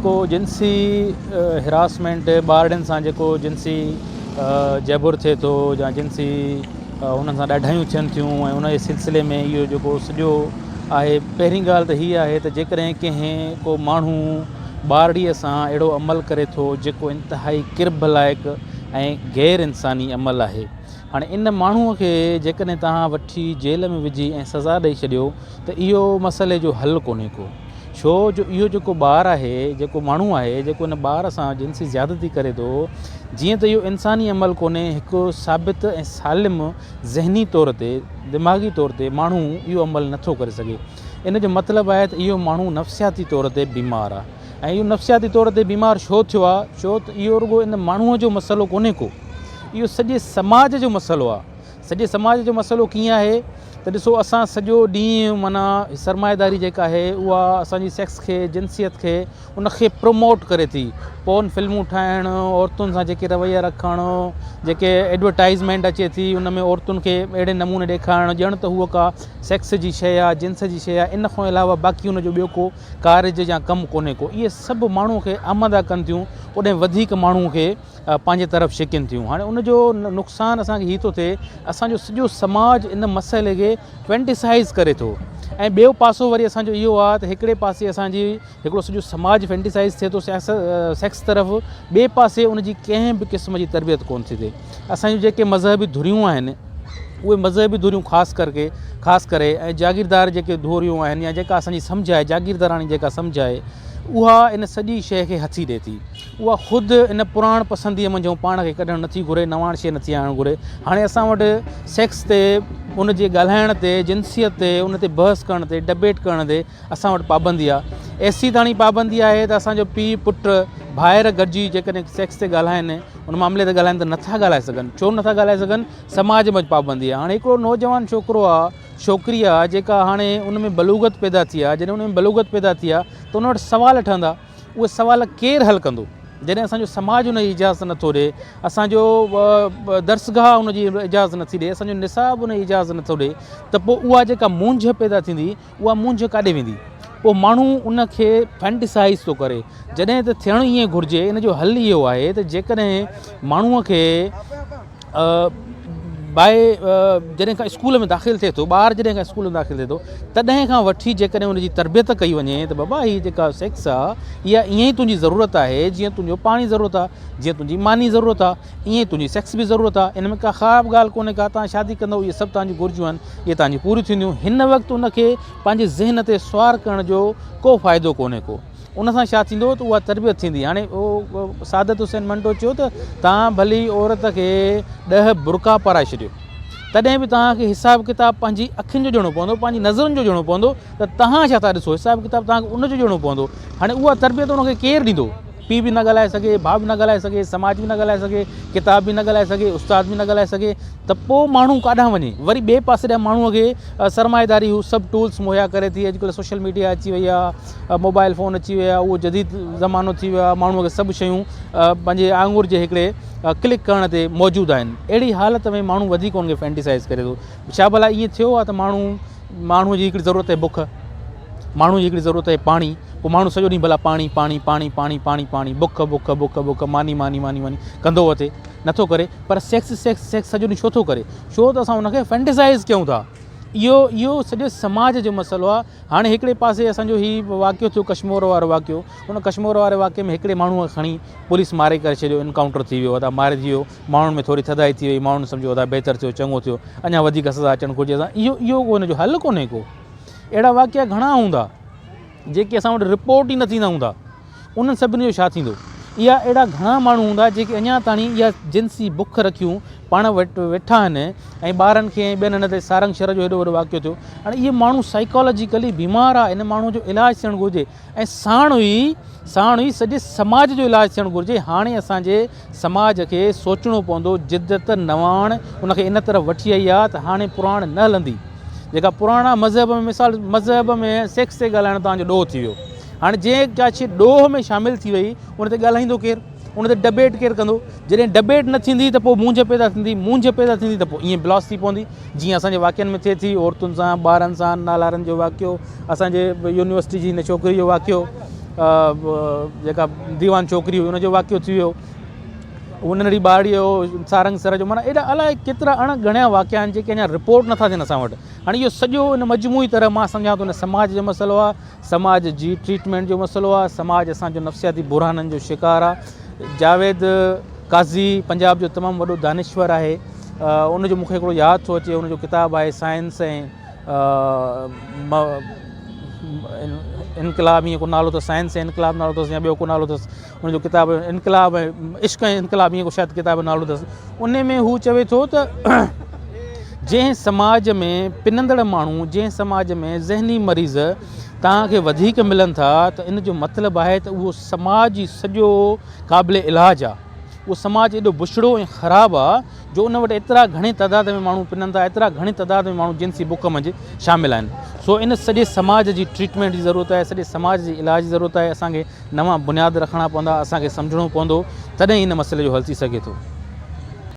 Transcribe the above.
जेको जिनसी हिरासमेंट ॿारनि सां जेको जिनसी जबुर थिए थो या जिनसी उन्हनि सां ॾाढायूं थियनि थियूं ऐं उन जे सिलसिले में इहो जेको सॼो आहे, पहिरीं ॻाल्हि त हीअ आहे त जेकॾहिं कंहिं को माण्हू ॿारड़ीअ सां अहिड़ो अमल करे थो जेको इंतिहाई किरब लाइक़ु ऐं गैर इंसानी अमल आहे। हाणे इन माण्हूअ खे जेकॾहिं तव्हां वठी जेल में विझी ऐं सज़ा ॾेई छॾियो त इहो मसइले जो हल कोन्हे को, छो जो इहो जेको ॿारु आहे, जेको माण्हू आहे, जेको इन ॿार सां जिनसी ज़्यादती करे थो, जीअं त इहो इंसानी अमल कोन्हे, हिकु साबित ऐं सालिम ज़हनी तौर ते, दिमाग़ी तौर ते माण्हू इहो अमल नथो करे सघे। इन जो मतिलबु आहे त इहो माण्हू नफ़्सियाती तौर ते बीमार आहे। ऐं इहो नफ़्सियाती तौर ते बीमार छो थियो आहे? छो त इहो रुॻो इन माण्हूअ जो मसइलो कोन्हे को, इहो सॼे समाज जो मसइलो आहे। सॼे समाज जो मसइलो कीअं आहे त ॾिसो, असां सॼो ॾींहुं माना सरमाएदारी जेका आहे उहा असांजी सेक्स खे, जिनसियत खे, उनखे प्रमोट करे थी। पोर्न फिल्मूं ठाहिणु, औरतुनि सां जेके रवैया रखणु, जेके एडवर्टाइज़मेंट अचे थी उन में औरतुनि खे अहिड़े नमूने ॾेखारणु ॼण त हूअ का सेक्स जी शइ आहे, जिन्स जी शइ आहे। इन खां अलावा बाक़ी उनजो ॿियो को कार्य या कमु कोन्हे को। इहे सभु माण्हूअ खे आमदा कनि थियूं, ओॾे वधीक माण्हूअ खे पंहिंजे तरफ़ छिकनि थियूं। हाणे उनजो नुक़सानु असांखे हीअ थो थिए, असांजो सॼो समाज इन मसइले खे फैंटिसाइज़ करे थो। ऐं ॿियो पासो वरी असांजो इहो आहे त हिकिड़े पासे असांजी हिकिड़ो सॼो समाज फैंटिसाइज़ थिए थो सेक्स तरफ़, ॿिए पासे उनजी कंहिं बि क़िस्म जी तरबियत कोन थी थिए। असांजूं जेके मज़हबी धुरियूं आहिनि, उहे मज़हबी धुरियूं ख़ासि करे ऐं जागीरदार जेके धुरियूं आहिनि या जेका असांजी सम्झ आहे, जागीरदाराणी जेका सम्झ आहे, उहा इन सॼी शइ खे हथी ॾिए थी। उहा ख़ुदि इन पुराण पसंदीअ मंझां पाण खे कढणु नथी घुरे, नवाण शइ नथी आणणु घुरे। हाणे असां वटि सेक्स ते, उन जे ॻाल्हाइण ते, जिनसियत ते, उन ते बहस करण ते, डिबेट करण ते असां वटि पाबंदी आहे। एसी ताणी पाबंदी आहे त असांजो पीउ पुटु भाइर गॾिजी जेकॾहिं सेक्स ते ॻाल्हाइनि, उन मामले ते ॻाल्हाइनि त नथा ॻाल्हाए सघनि। छो नथा ॻाल्हाए सघनि? समाज में पाबंदी आहे। हाणे हिकिड़ो नौजवान छोकिरो आहे, छोकिरी आहे, जेका हाणे उन में बलूगत पैदा थी आहे, जॾहिं उन में बलूगत पैदा थी आहे त उन वटि सुवाल ठहंदा। उहे सुवाल केरु हल कंदो? जॾहिं असांजो समाज उनजी इजाज़त नथो ॾिए, असांजो दर्सगाह उनजी इजाज़त नथी ॾिए, असांजो निसाब उन इजाज़त नथो ॾिए, त पोइ उहा जेका मुंझ पैदा थींदी, उहा मुंझ काॾे वेंदी? पोइ माण्हू उनखे फैंटिसाइज़ थो करे। जॾहिं त थियणु ईअं घुरिजे, इन जो हल इहो आहे त जेकॾहिं माण्हूअ खे जॾहिं खां स्कूल में दाख़िल थिए थो, ॿार जॾहिं खां स्कूल में दाख़िल थिए थो, तॾहिं खां वठी जेकॾहिं उनजी तरबियत कई वञे त बाबा हीअ जेका सेक्स आहे, इहा ईअं ई तुंहिंजी ज़रूरत आहे, जीअं तुंहिंजो पाणी ज़रूरत आहे, जीअं तुंहिंजी मानी ज़रूरत आहे, ईअं ई तुंहिंजी सेक्स बि ज़रूरत आहे। इन में का ख़राबु ॻाल्हि कोन्हे का। तव्हां शादी कंदव, इहे सभु तव्हांजी घुरिजूं आहिनि, इहे तव्हांजी पूरियूं थींदियूं। हिन वक़्तु उनखे पंहिंजे ज़हन ते सुवार करण जो को फ़ाइदो कोन्हे को। उन सां छा थींदो त उहा तरबियत थींदी। हाणे उहो सादत हुसैन मंटो चयो त तव्हां भली औरत खे 10 बुरका पाराए छॾियो, तॾहिं बि तव्हांखे हिसाब किताब पंहिंजी अखियुनि जो ॾियणो पवंदो, पंहिंजी नज़रुनि जो ॾियणो पवंदो त तव्हां छा था ॾिसो। हिसाब किताब तव्हांखे उनजो ॾियणो पवंदो। हाणे उहा तरबियत उनखे केरु ॾींदो? पीउ बि न ॻाल्हाए सघे, भाउ बि न ॻाल्हाए सघे, समाज बि न ॻाल्हाए सघे, किताब बि न ॻाल्हाए सघे, उस्ताद बि न ॻाल्हाए सघे, त पोइ माण्हू काॾां वञे? वरी ॿिए पासे ॾांहुं माण्हूअ खे सरमाएदारी हू सभु टूल्स मुहैया करे थी। अॼुकल्ह सोशल मीडिया अची वई आहे, मोबाइल फ़ोन अची विया, उहो जदीद ज़मानो थी वियो आहे। माण्हूअ खे सभु शयूं पंहिंजे आंगुर जे हिकिड़े क्लिक करण ते मौजूदु आहिनि। अहिड़ी हालत में माण्हू वधीक उनखे फैंटिसाइज़ करे थो। छा भला ईअं थियो आहे त माण्हूअ जी हिकिड़ी ज़रूरत आहे बुख, माण्हू जी हिकिड़ी ज़रूरत आहे पाणी, पोइ माण्हू सॼो ॾींहुं भला पाणी पाणी पाणी पाणी पाणी पाणी बुख बुख बुख बुख मानी मानी मानी मानी कंदो वठे, नथो करे। पर सेक्स सेक्स सेक्स सॼो ॾींहुं छो थो करे? छो त असां उनखे फैंटिसाइज़ कयूं था। इहो सॼे समाज जो मसइलो आहे। हाणे हिकिड़े पासे असांजो हीउ वाक़ियो थियो, कश्मीर वारो वाक़ियो। उन कश्मीर वारे वाक़िए में हिकिड़े माण्हूअ खणी पुलिस मारे करे छॾियो, इनकाउंटर थी वियो, अदा मारे थी वियो। माण्हुनि में थोरी थधाई थी वई, माण्हुनि सम्झो अदा बहितर थियो, चङो थियो, अञा वधीक सज़ा अचणु घुरिजे। इहो हुनजो हल कोन्हे को। अहिड़ा वाक़िया घणा हूंदा जेके असां वटि रिपोर्ट ई न थींदा हूंदा। उन्हनि सभिनी जो छा थींदो? इहा अहिड़ा घणा माण्हू हूंदा जेके अञा ताणी इहा जिनसी बुख रखियूं पाण वटि वेठा आहिनि ऐं ॿारनि खे ॿियनि हिन ते सारंग शहर जो हेॾो वॾो वाक़ियो थियो। हाणे इहे माण्हू साइकोलॉजिकली बीमार आहे। इन माण्हू जो इलाजु थियणु घुरिजे ऐं साण हुई सॼे समाज जो इलाजु थियणु घुरिजे। हाणे असांजे समाज खे सोचणो पवंदो, जिदत नवाण उनखे इन तरफ़ वठी आई आहे त हाणे पुराण न हलंदी। जेका पुराणा मज़हब में मिसाल मज़हब में सेक्स ते ॻाल्हाइणु तव्हांजो ॾोह थी वियो। हाणे जंहिं का शइ ॾोह में शामिलु थी वई, उन ते ॻाल्हाईंदो केरु? उन ते डिबेट केरु कंदो? जॾहिं डिबेट न थींदी त पोइ मुंझ पैदा थींदी, मुंझ पैदा थींदी त पोइ ईअं ब्लॉस थी पवंदी। जीअं असांजे वाक़िअनि में थिए थी, औरतुनि सां, ॿारनि सां, नालारनि जो वाक़ियो, असांजे यूनिवर्सिटी जी हिन छोकिरी जो वाक़ियो। जेका दीवान छोकिरी हुई उनजो वाक़ियो थी वियो, उन ॾींहुं ॿारड़ीअ जो सारंग सर जो, माना एॾा अलाए केतिरा अणगणिया वाक़िया आहिनि जेके अञा रिपोर्ट नथा थियनि असां वटि। हाणे इहो सॼो इन मजमूई तरह मां सम्झां थो, इन समाज जो मसइलो आहे, समाज जी ट्रीटमेंट जो मसइलो आहे, समाज असांजो नफ़्सियाती बुरहाननि जो शिकार आहे। जावेद काज़ी पंजाब जो तमामु वॾो दानिश्वर आहे, उनजो मूंखे हिकिड़ो यादि थो अचे, उनजो किताबु आहे साइंस ऐं इनकलाब, ईअं को नालो अथसि, साइंस ऐं इनकलाब नालो अथसि, या ॿियो को नालो अथसि उनजो किताबु, इनकलाब ऐं इश्क़ ऐं इनकलाब, ईअं को शायदि किताब नालो अथसि। उन में हू चवे थो त जंहिं समाज में पिनंदड़ माण्हू, जंहिं समाज में ज़हनी मरीज़ तव्हांखे वधीक मिलनि था, त इन जो मतिलबु आहे त उहो समाज ई सॼो क़ाबिल इलाज आहे, उहो समाज एॾो बुछड़ो ऐं ख़राबु आहे जो उन वटि एतिरा घणी तइदाद में माण्हू पिननि था, एतिरा घणी तइदाद में माण्हू जिनसी बुख मंझि शामिल आहिनि। सो इन सॼे समाज जी ट्रीटमेंट जी ज़रूरत आहे, सॼे समाज जी इलाज जी ज़रूरत आहे। असांखे नवां बुनियाद रखणा पवंदा, असांखे सम्झणो पवंदो, तॾहिं इन मसइले जो हल थी सघे थो।